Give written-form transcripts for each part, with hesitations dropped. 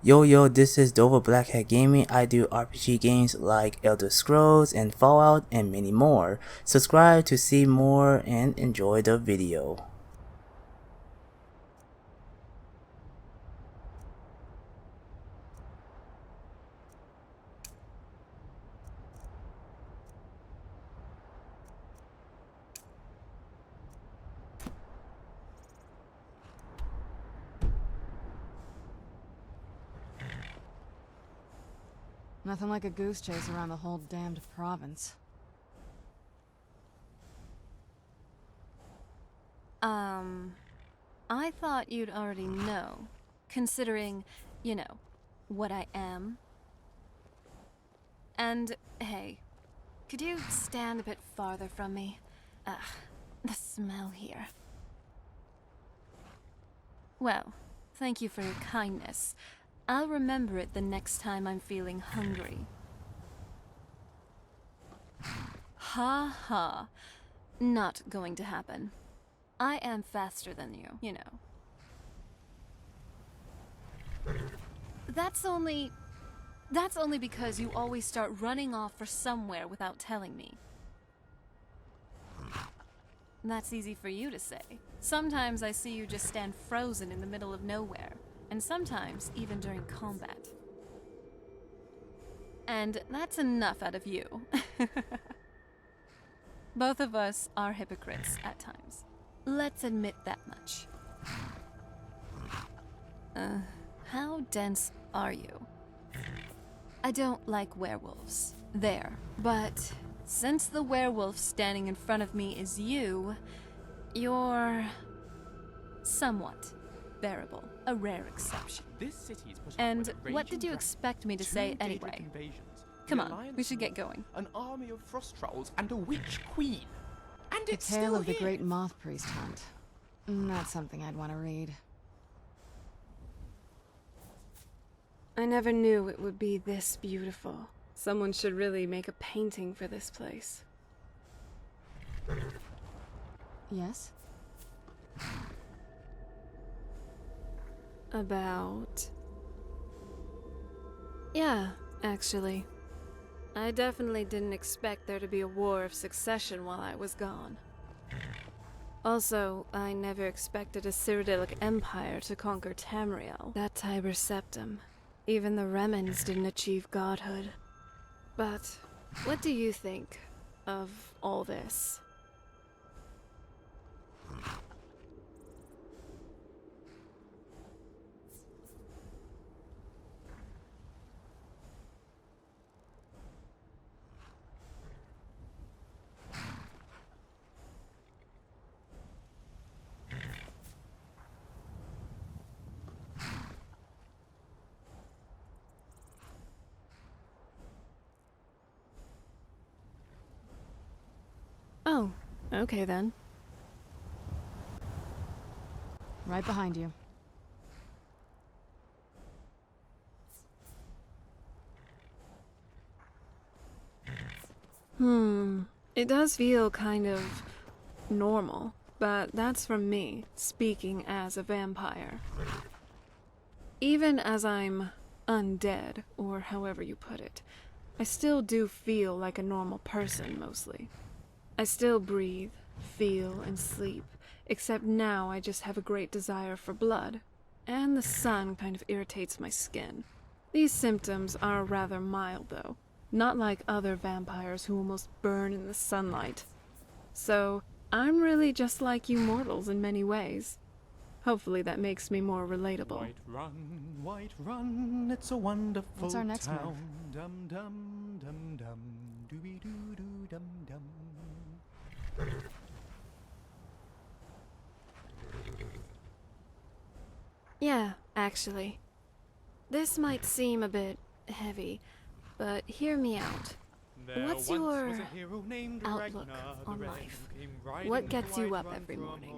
Yo, this is Dova Blackhat Gaming. I do RPG games like Elder Scrolls and Fallout and many more. Subscribe to see more and enjoy the video. Nothing like a goose chase around the whole damned province. I thought you'd already know, considering, you know, what I am. And, hey, could you stand a bit farther from me? Ugh, the smell here. Well, thank you for your kindness. I'll remember it the next time I'm feeling hungry. Ha ha. Not going to happen. I am faster than you, you know. That's only because you always start running off for somewhere without telling me. That's easy for you to say. Sometimes I see you just stand frozen in the middle of nowhere, and sometimes even during combat. And that's enough out of you. Both of us are hypocrites at times. Let's admit that much. How dense are you? I don't like werewolves. There. But since the werewolf standing in front of me is you, you're somewhat bearable. A rare exception. And what did you expect me to say anyway? Come on, we should get going. An army of frost trolls and a witch queen. And The it's Tale still of the here. Great Moth Priest Hunt. That's something I'd want to read. I never knew it would be this beautiful. Someone should really make a painting for this place. Yes? About... Yeah, actually. I definitely didn't expect there to be a war of succession while I was gone. Also, I never expected a Cyrodiilic empire to conquer Tamriel, that Tiber Septum. Even the Remnants didn't achieve godhood. But what do you think of all this? Oh, okay then. Right behind you. It does feel kind of normal, but that's from me, speaking as a vampire. Even as I'm undead, or however you put it, I still do feel like a normal person, mostly. I still breathe, feel, and sleep, except now I just have a great desire for blood, and the sun kind of irritates my skin. These symptoms are rather mild, though, not like other vampires who almost burn in the sunlight. So, I'm really just like you mortals in many ways. Hopefully that makes me more relatable. White run, it's a wonderful What's our next town. move? Dum dum dum dum, dooby doo doo dum dum. Yeah, actually. This might seem a bit heavy, but hear me out. What's your outlook on life? What gets you up every morning?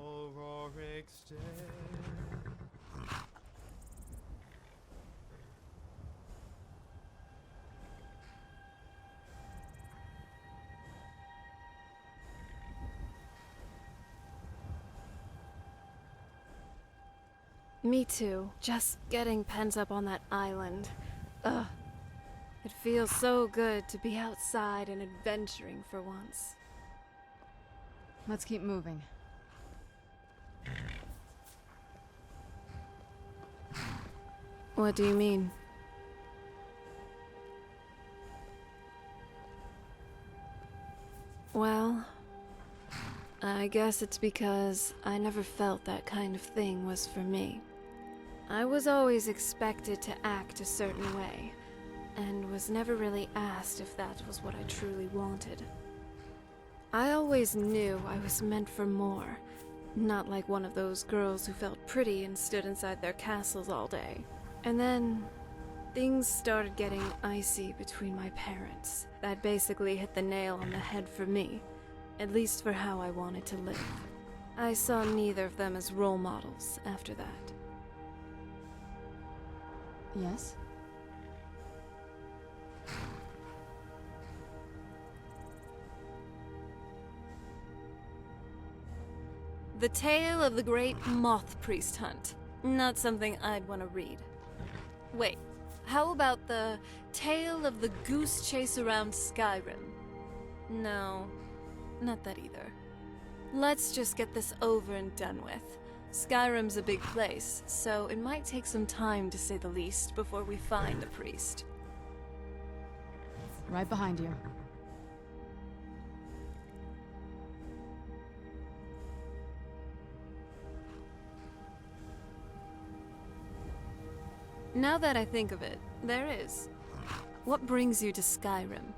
Me too. Just getting pent up on that island. Ugh. It feels so good to be outside and adventuring for once. Let's keep moving. What do you mean? Well, I guess it's because I never felt that kind of thing was for me. I was always expected to act a certain way, and was never really asked if that was what I truly wanted. I always knew I was meant for more, not like one of those girls who felt pretty and stood inside their castles all day. And then, things started getting icy between my parents. That basically hit the nail on the head for me, at least for how I wanted to live. I saw neither of them as role models after that. Yes? The Tale of the Great Moth Priest Hunt. Not something I'd want to read. Wait, how about the Tale of the Goose Chase Around Skyrim? No, not that either. Let's just get this over and done with. Skyrim's a big place, so it might take some time to say the least before we find the priest. Right behind you. Now that I think of it, there is. What brings you to Skyrim?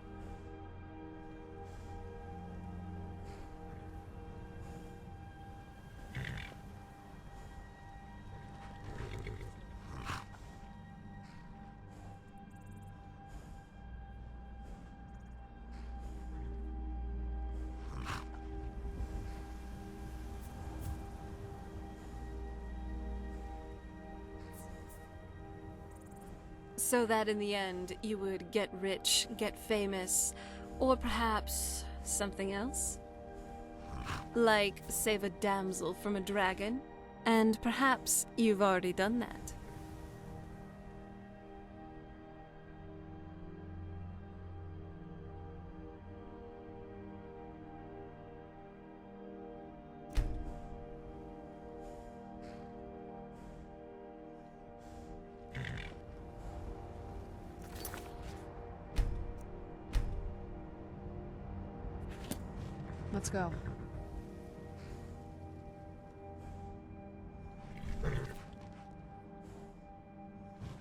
So that in the end, you would get rich, get famous, or perhaps something else? Like save a damsel from a dragon? And perhaps you've already done that. Let's go.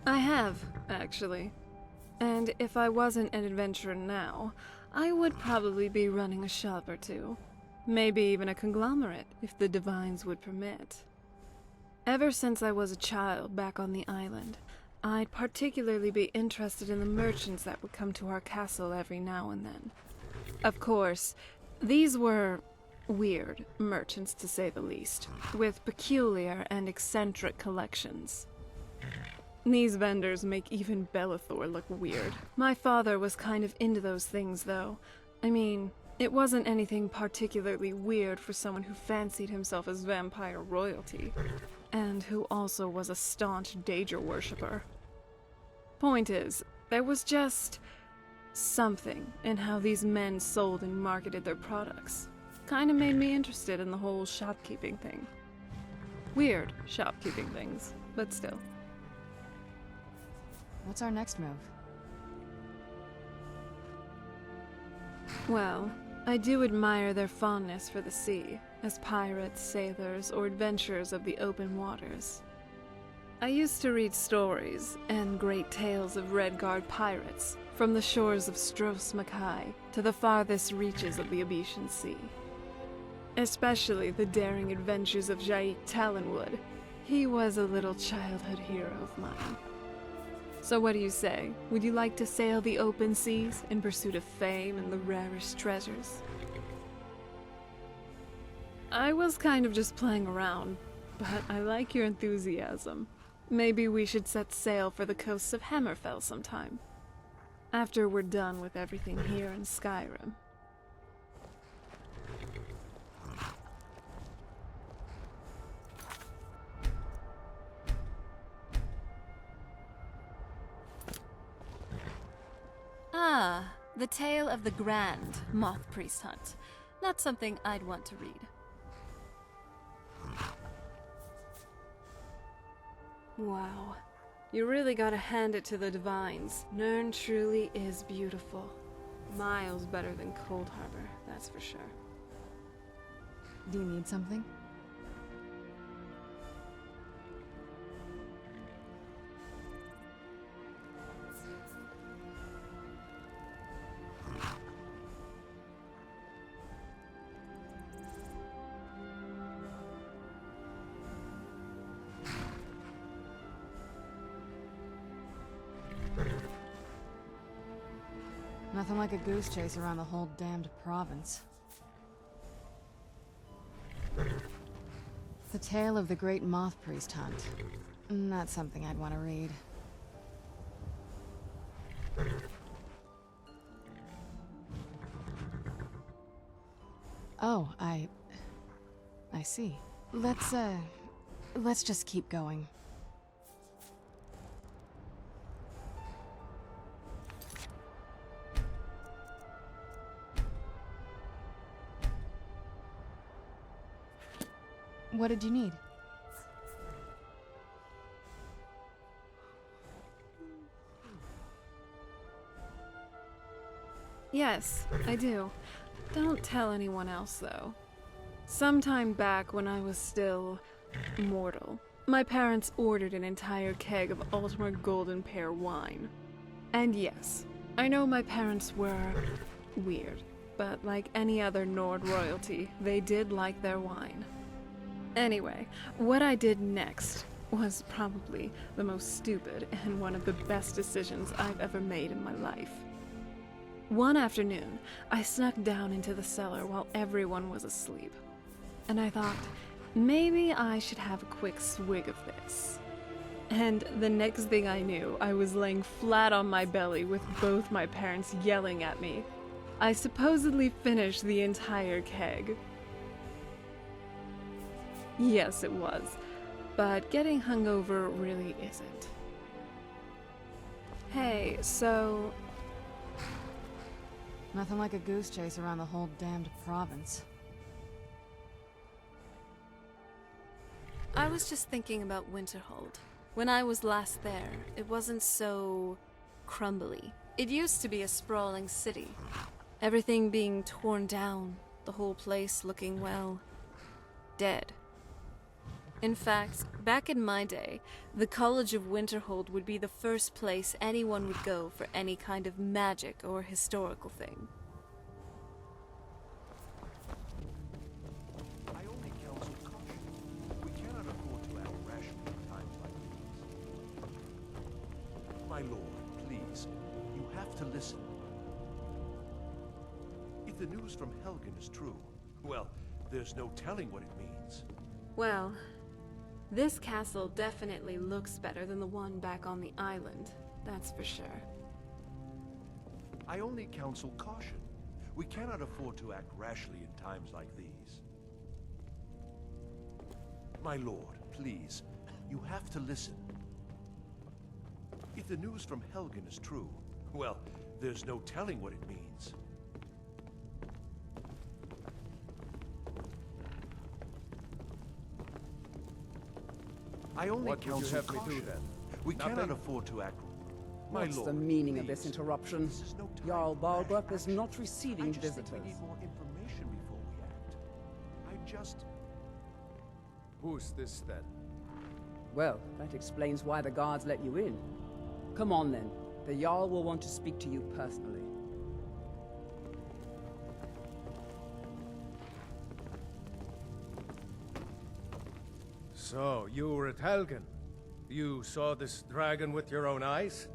I have, actually. And if I wasn't an adventurer now, I would probably be running a shop or two. Maybe even a conglomerate, if the divines would permit. Ever since I was a child back on the island, I'd particularly be interested in the merchants that would come to our castle every now and then. Of course, these were weird merchants, to say the least, with peculiar and eccentric collections. These vendors make even Bellathor look weird. My father was kind of into those things, though. I mean, it wasn't anything particularly weird for someone who fancied himself as vampire royalty, and who also was a staunch Daedra worshipper. Point is, there was just something in how these men sold and marketed their products. Kinda made me interested in the whole shopkeeping thing. Weird shopkeeping things, but still. What's our next move? Well, I do admire their fondness for the sea, as pirates, sailors, or adventurers of the open waters. I used to read stories and great tales of Redguard pirates, from the shores of Stros Mackay to the farthest reaches of the Abetian Sea. Especially the daring adventures of Jaik Talonwood. He was a little childhood hero of mine. So what do you say? Would you like to sail the open seas in pursuit of fame and the rarest treasures? I was kind of just playing around, but I like your enthusiasm. Maybe we should set sail for the coasts of Hammerfell sometime. After we're done with everything here in Skyrim. The Tale of the Grand Moth Priest Hunt. Not something I'd want to read. Wow. You really gotta hand it to the Divines. Nirn truly is beautiful. Miles better than Cold Harbor, that's for sure. Do you need something? Nothing like a goose chase around the whole damned province. The Tale of the Great Moth Priest Hunt. Not something I'd want to read. Oh, I see. Let's just keep going. What did you need? Yes, I do. Don't tell anyone else, though. Sometime back when I was still mortal, my parents ordered an entire keg of Ultimate Golden Pear wine. And yes, I know my parents were weird, but like any other Nord royalty, they did like their wine. Anyway, what I did next was probably the most stupid and one of the best decisions I've ever made in my life. One afternoon, I snuck down into the cellar while everyone was asleep. And I thought, maybe I should have a quick swig of this. And the next thing I knew, I was laying flat on my belly with both my parents yelling at me. I supposedly finished the entire keg. Yes, it was. But getting hungover really isn't. Hey, so... Nothing like a goose chase around the whole damned province. I was just thinking about Winterhold. When I was last there, it wasn't so crumbly. It used to be a sprawling city. Everything being torn down, the whole place looking, well, dead. In fact, back in my day, the College of Winterhold would be the first place anyone would go for any kind of magic or historical thing. I only counsel caution. We cannot afford to act rashly in times like these. My lord, please, you have to listen. If the news from Helgen is true, well, there's no telling what it means. Well, this castle definitely looks better than the one back on the island, that's for sure. I only counsel caution. We cannot afford to act rashly in times like these. My lord, please, you have to listen. If the news from Helgen is true, well, there's no telling what it means. I only What would you counsel have me caution. do then? We Nothing? cannot afford to act. My What's lord, the meaning of this please. interruption? This is no time Jarl for rash Balgruuf is action. not receiving I just visitors. think we need more information before we act. I just... Who's this then? Well, that explains why the guards let you in. Come on then. The Jarl will want to speak to you personally. So, you were at Helgen. You saw this dragon with your own eyes?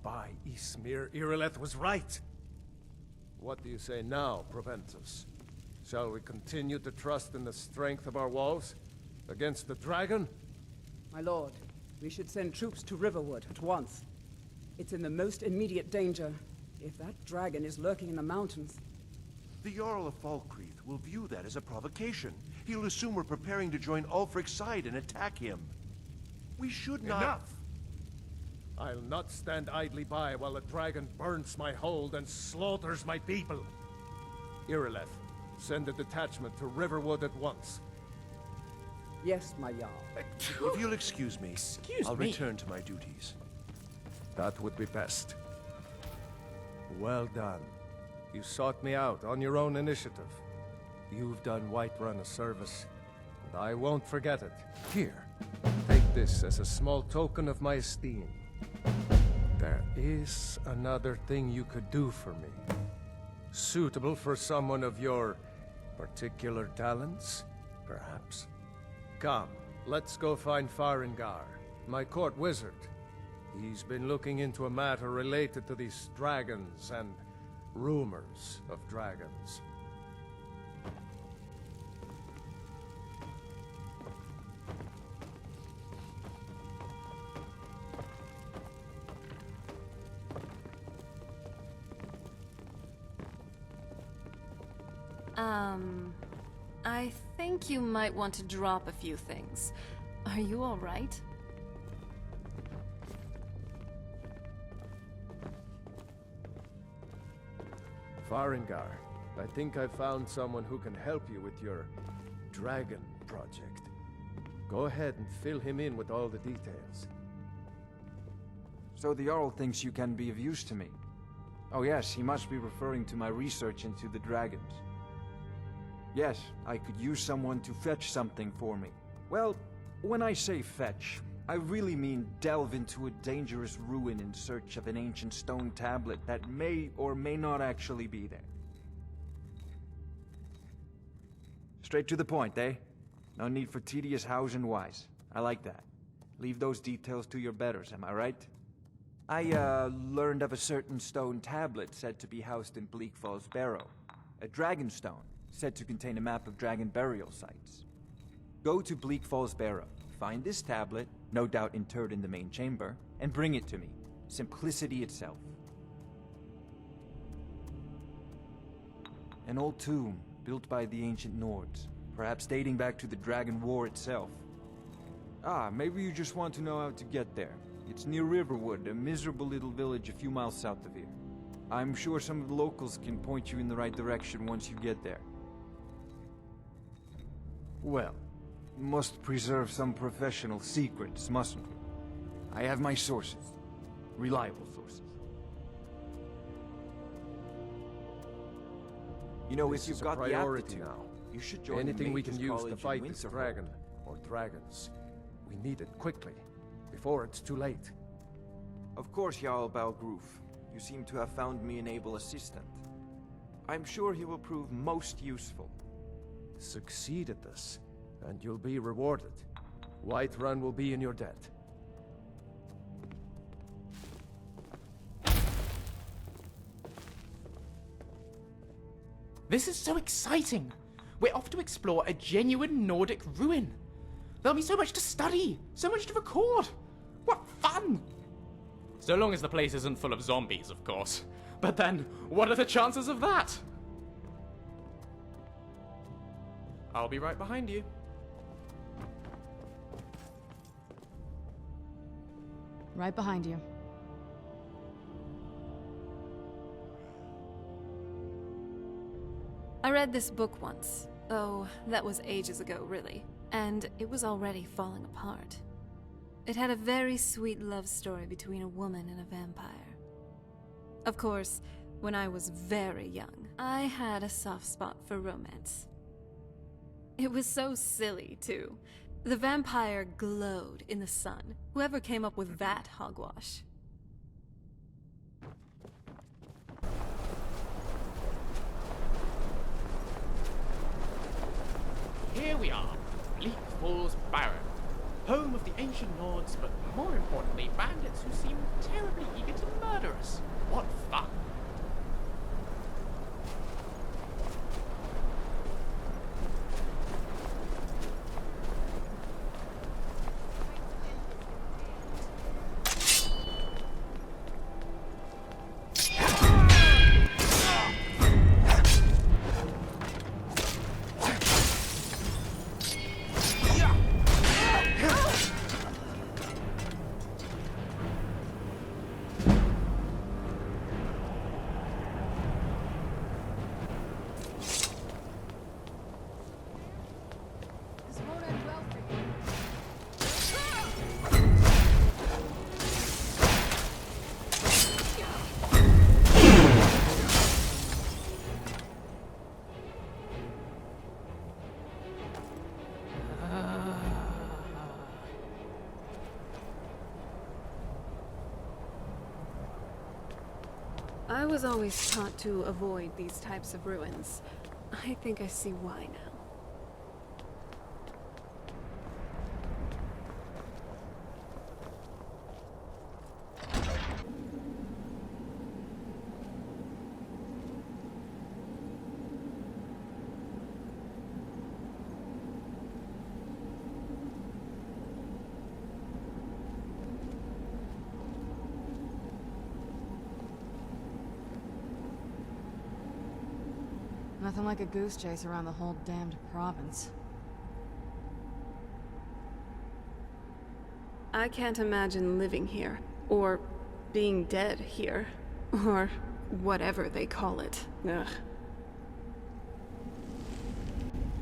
By Ysmir, Irileth was right! What do you say now, Proventus? Shall we continue to trust in the strength of our walls? Against the dragon? My lord, we should send troops to Riverwood at once. It's in the most immediate danger. If that dragon is lurking in the mountains... The Jarl of Falkreath will view that as a provocation. He'll assume we're preparing to join Ulfric's side and attack him. We should not... Enough! I'll not stand idly by while the dragon burns my hold and slaughters my people. Irileth, send a detachment to Riverwood at once. Yes, my Jarl. If you'll excuse me, I'll return to my duties. That would be best. Well done. You sought me out on your own initiative. You've done Whiterun a service, and I won't forget it. Here, take this as a small token of my esteem. There is another thing you could do for me. Suitable for someone of your particular talents, perhaps? Come, let's go find Farengar, my court wizard. He's been looking into a matter related to these dragons and rumors of dragons. I think you might want to drop a few things. Are you all right? Farengar, I think I found someone who can help you with your dragon project. Go ahead and fill him in with all the details. So the Jarl thinks you can be of use to me. Oh yes, he must be referring to my research into the dragons. Yes, I could use someone to fetch something for me. Well, when I say fetch, I really mean delve into a dangerous ruin in search of an ancient stone tablet that may or may not actually be there. Straight to the point, eh? No need for tedious hows and whys. I like that. Leave those details to your betters, am I right? I, learned of a certain stone tablet said to be housed in Bleak Falls Barrow. A dragon stone, said to contain a map of dragon burial sites. Go to Bleak Falls Barrow, find this tablet, no doubt interred in the main chamber, and bring it to me. Simplicity itself. An old tomb, built by the ancient Nords, perhaps dating back to the Dragon War itself. Ah, maybe you just want to know how to get there. It's near Riverwood, a miserable little village a few miles south of here. I'm sure some of the locals can point you in the right direction once you get there. Well, must preserve some professional secrets, mustn't we? I have my sources. Reliable sources. You know, if you've got the aptitude, you should join anything we can Mage's use to College fight in this Winterhold. dragon, or dragons. We need it quickly, before it's too late. Of course, Jarl Balgroof. You seem to have found me an able assistant. I'm sure he will prove most useful. Succeed at this, and you'll be rewarded. Whiterun will be in your debt. This is so exciting! We're off to explore a genuine Nordic ruin. There'll be so much to study, so much to record. What fun! So long as the place isn't full of zombies, of course. But then, what are the chances of that? I'll be right behind you. Right behind you. I read this book once. Oh, that was ages ago, really. And it was already falling apart. It had a very sweet love story between a woman and a vampire. Of course, when I was very young, I had a soft spot for romance. It was so silly, too. The vampire glowed in the sun. Whoever came up with that hogwash. Here we are, Bleak Falls Barrow, home of the ancient Nords, but more importantly, bandits who seem terribly eager to murder us. What fun! I was always taught to avoid these types of ruins. I think I see why now. Nothing like a goose chase around the whole damned province. I can't imagine living here, or being dead here, or whatever they call it. Ugh.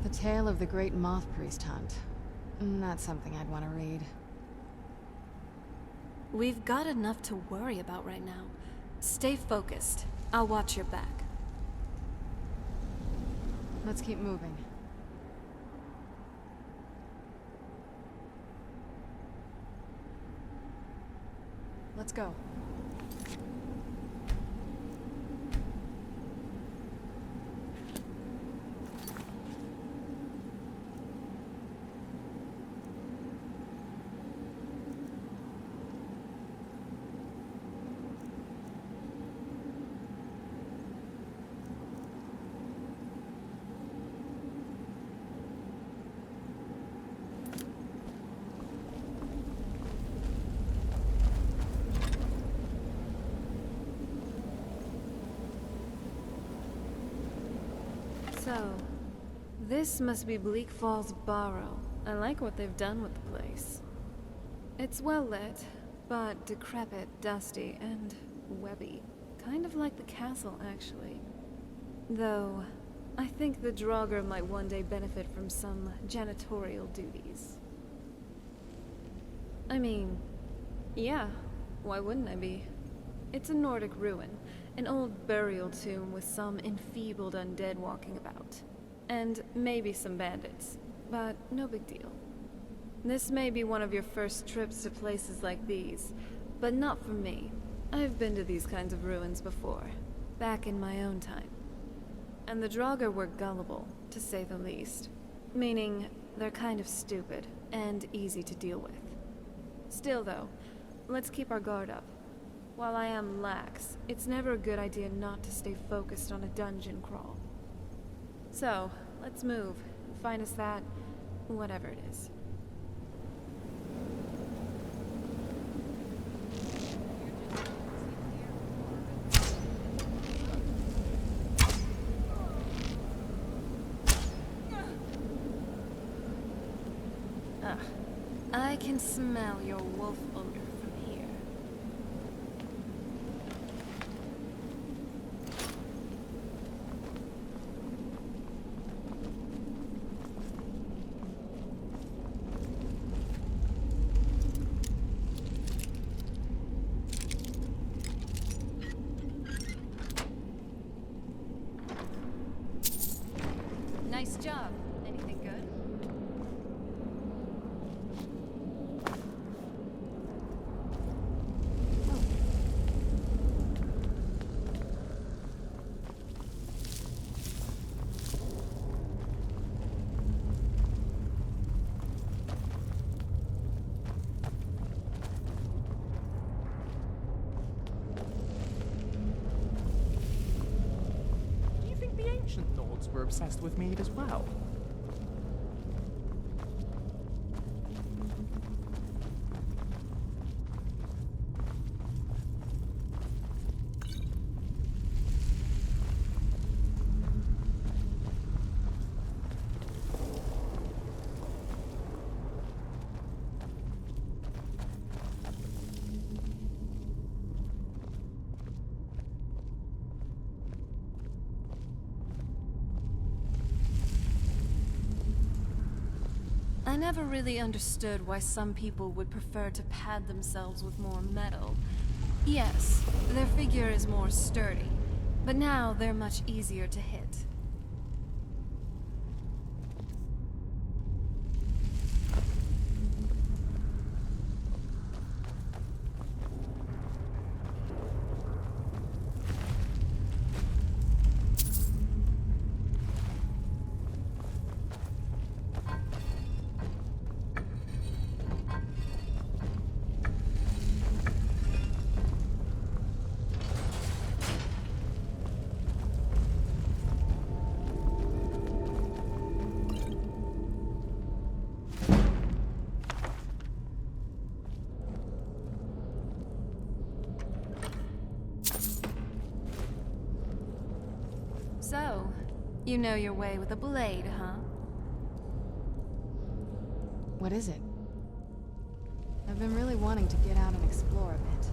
The tale of the great moth priest hunt. That's something I'd want to read. We've got enough to worry about right now. Stay focused. I'll watch your back. Let's keep moving. Let's go. So, this must be Bleak Falls Barrow. I like what they've done with the place. It's well lit, but decrepit, dusty, and webby. Kind of like the castle, actually. Though, I think the Draugr might one day benefit from some janitorial duties. I mean, yeah, why wouldn't I be? It's a Nordic ruin, an old burial tomb with some enfeebled undead walking about. And maybe some bandits, but no big deal. This may be one of your first trips to places like these, but not for me. I've been to these kinds of ruins before, back in my own time. And the Draugr were gullible, to say the least. Meaning, they're kind of stupid, and easy to deal with. Still though, let's keep our guard up. While I am lax, it's never a good idea not to stay focused on a dungeon crawl. So, let's move. Find us that, whatever it is. I can smell your wolf odor from here. Nice job. Anything good? Do you think the ancient lords were obsessed with mead as well? I never really understood why some people would prefer to pad themselves with more metal. Yes, their figure is more sturdy, but now they're much easier to hit. You know your way with a blade, huh? What is it? I've been really wanting to get out and explore a bit.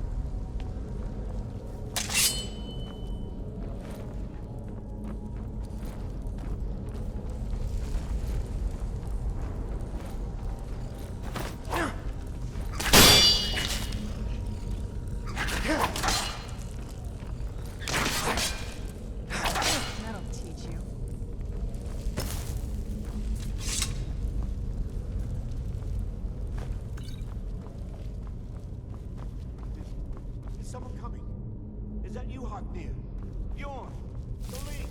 That'll teach you. Is someone coming? Is that you, Haknir? Bjorn! Dolin!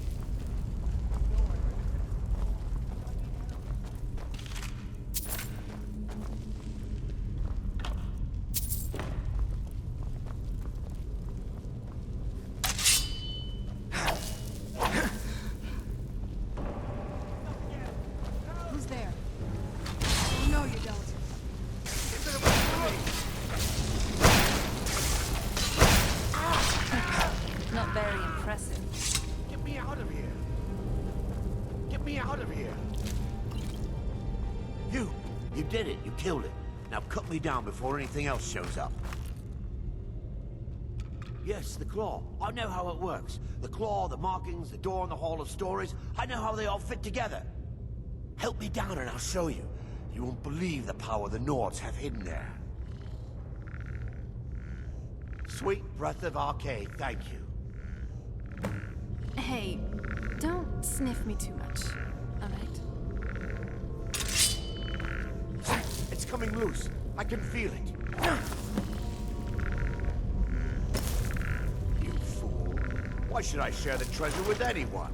Who's there? Oh, no, you don't. Not very impressive. Get me out of here! Get me out of here! You did it. You killed it. Now cut me down before anything else shows up. Yes, the claw. I know how it works. The claw, the markings, the door in the Hall of Stories. I know how they all fit together. Help me down and I'll show you. You won't believe the power the Nords have hidden there. Sweet breath of Arcade, thank you. Hey, don't sniff me too much, alright? It's coming loose. I can feel it. You fool. Why should I share the treasure with anyone?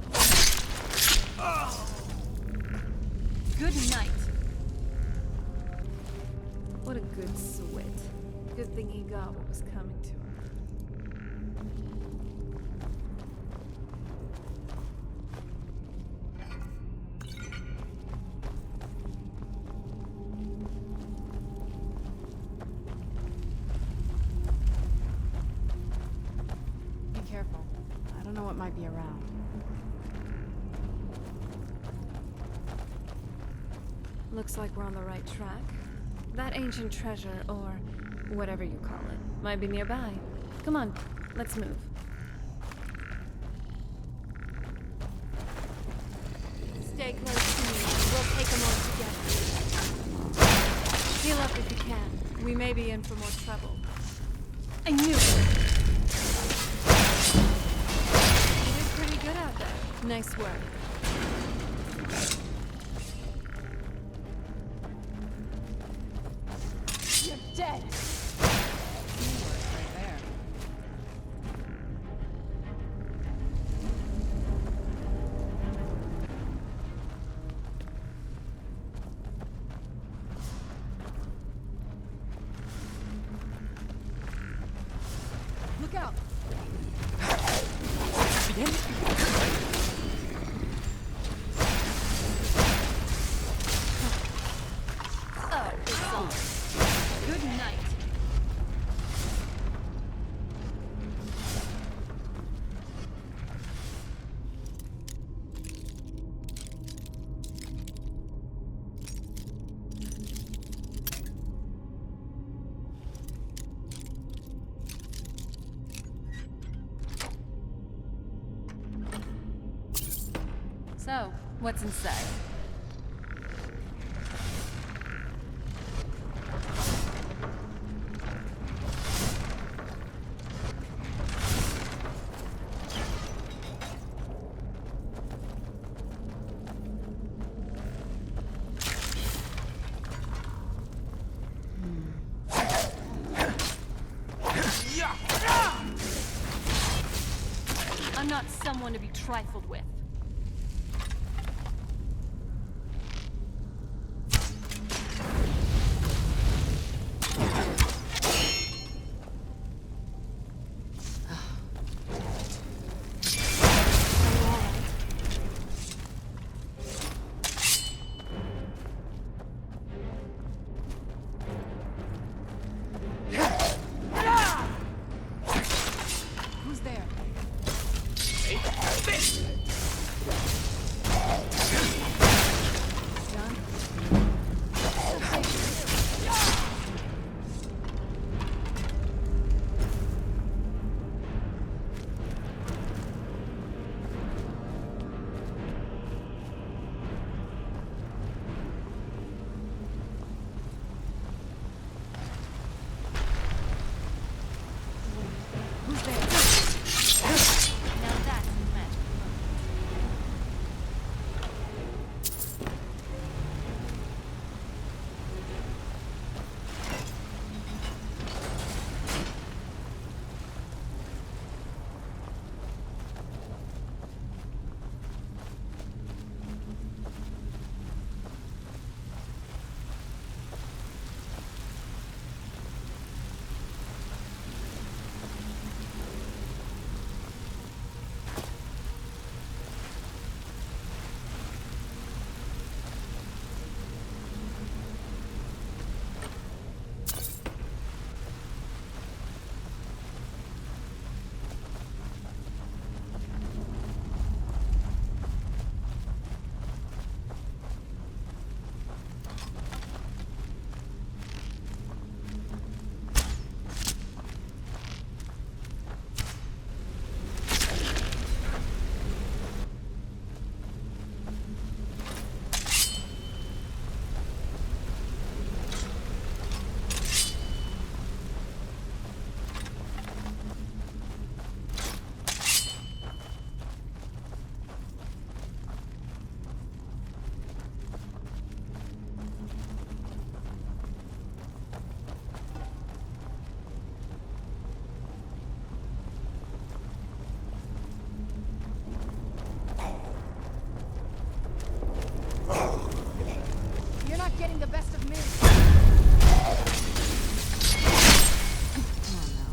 Good night. What a good swit. Good thing he got what was coming to him. Be careful. I don't know what might be around. Looks like we're on the right track. That ancient treasure, or whatever you call it, might be nearby. Come on, let's move. Stay close to me. We'll take them all together. Heal up if you can. We may be in for more trouble. I knew it! You did pretty good out there. Nice work. You're dead! Right there. Look out! Oh, it's on. Good night. So, what's inside? I'm not someone to be trifled with. Who's there? getting the best of me. Come on now.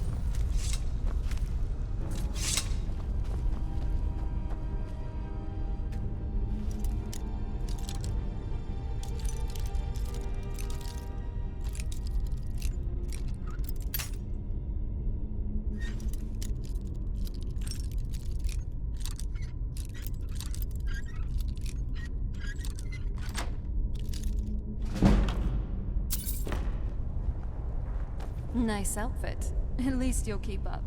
Nice outfit. At least you'll keep up.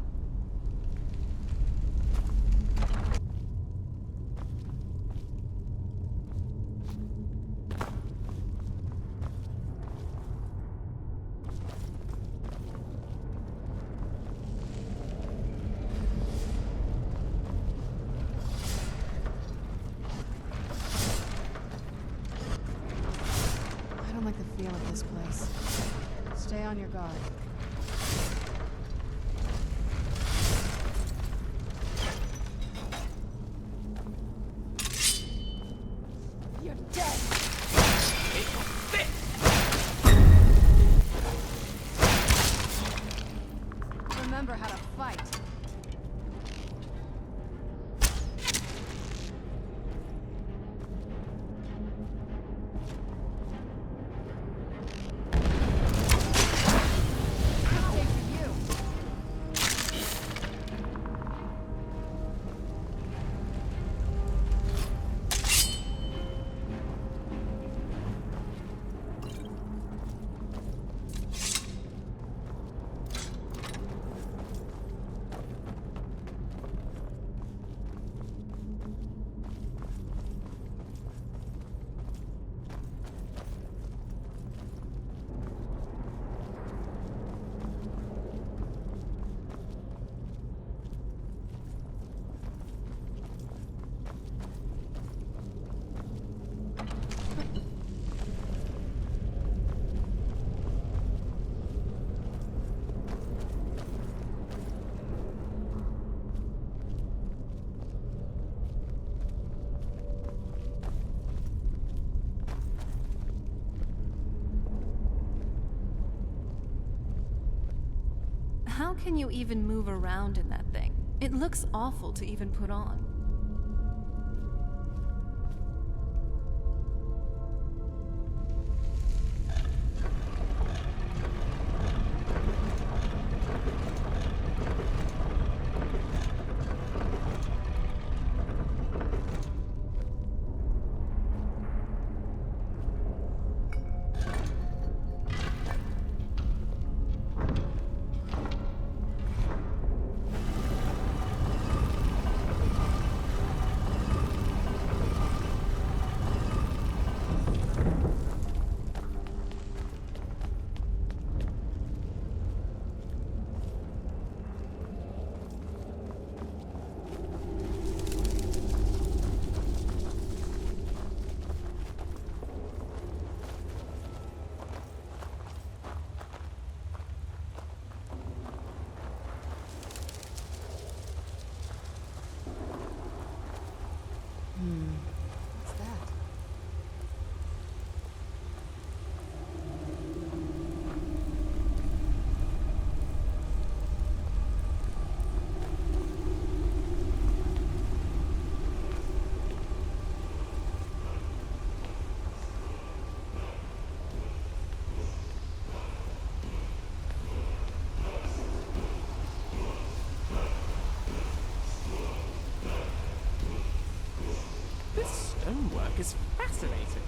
I don't like the feel of this place. Stay on your guard. You're dead! Remember how to fight. How can you even move around in that thing? It looks awful to even put on. is fascinating.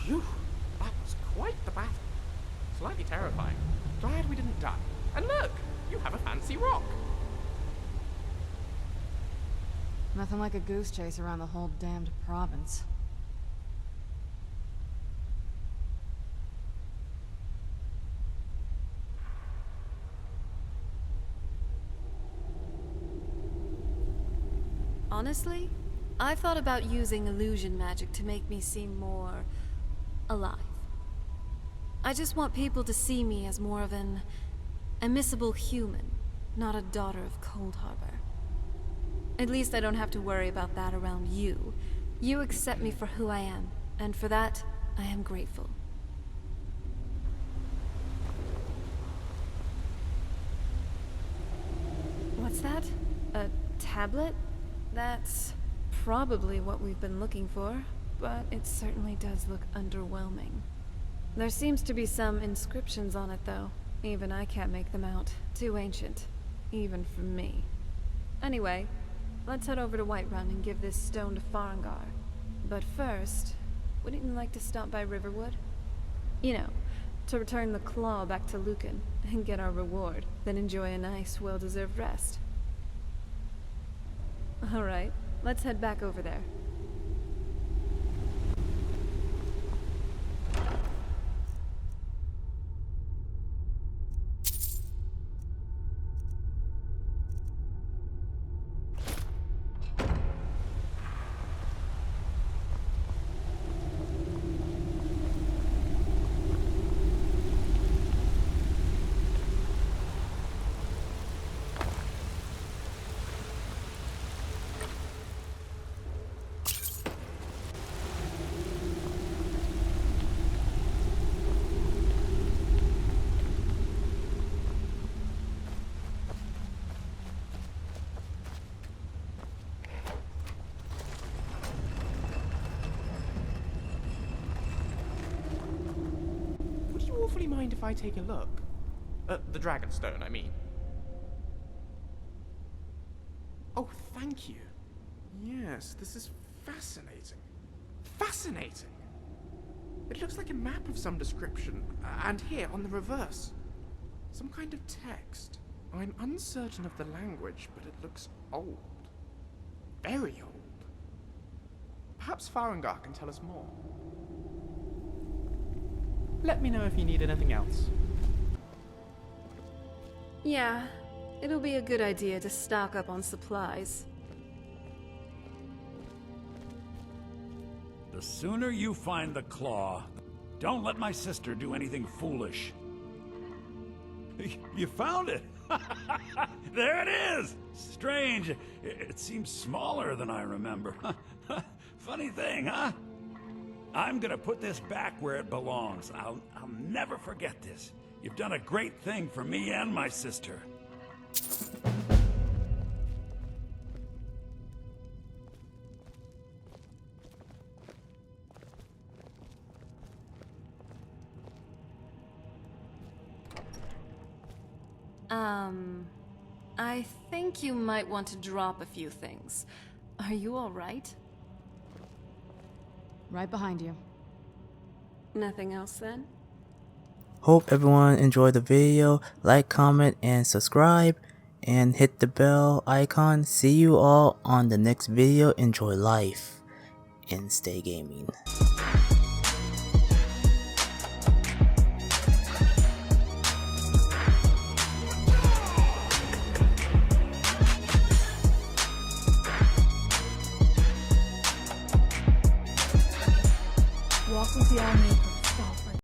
Phew, that was quite the battle. Slightly terrifying. Glad we didn't die. And look, you have a fancy rock. Nothing like a goose chase around the whole damned province. Honestly, I've thought about using illusion magic to make me seem more alive. I just want people to see me as more of an admissible human, not a daughter of Cold Harbor. At least I don't have to worry about that around you. You accept me for who I am, and for that, I am grateful. What's that? A tablet? That's probably what we've been looking for, but it certainly does look underwhelming. There seems to be some inscriptions on it, though. Even I can't make them out. Too ancient. Even for me. Anyway, let's head over to Whiterun and give this stone to Farengar. But first, wouldn't you like to stop by Riverwood? You know, to return the claw back to Lucan and get our reward, then enjoy a nice, well-deserved rest. Alright, let's head back over there. Awfully mind if I take a look? At the Dragonstone, I mean. Oh, thank you. Yes, this is fascinating. Fascinating! It looks like a map of some description, and here, on the reverse, some kind of text. I'm uncertain of the language, but it looks old. Very old. Perhaps Farengar can tell us more. Let me know if you need anything else. Yeah, it'll be a good idea to stock up on supplies. The sooner you find the claw, don't let my sister do anything foolish. You found it! There it is! Strange. It seems smaller than I remember. Funny thing, huh? I'm gonna put this back where it belongs. I'll never forget this. You've done a great thing for me and my sister. I think you might want to drop a few things. Are you all right? Right behind you. Nothing else then? Hope everyone enjoyed the video. Like, comment, and subscribe. And hit the bell icon. See you all on the next video. Enjoy life and stay gaming.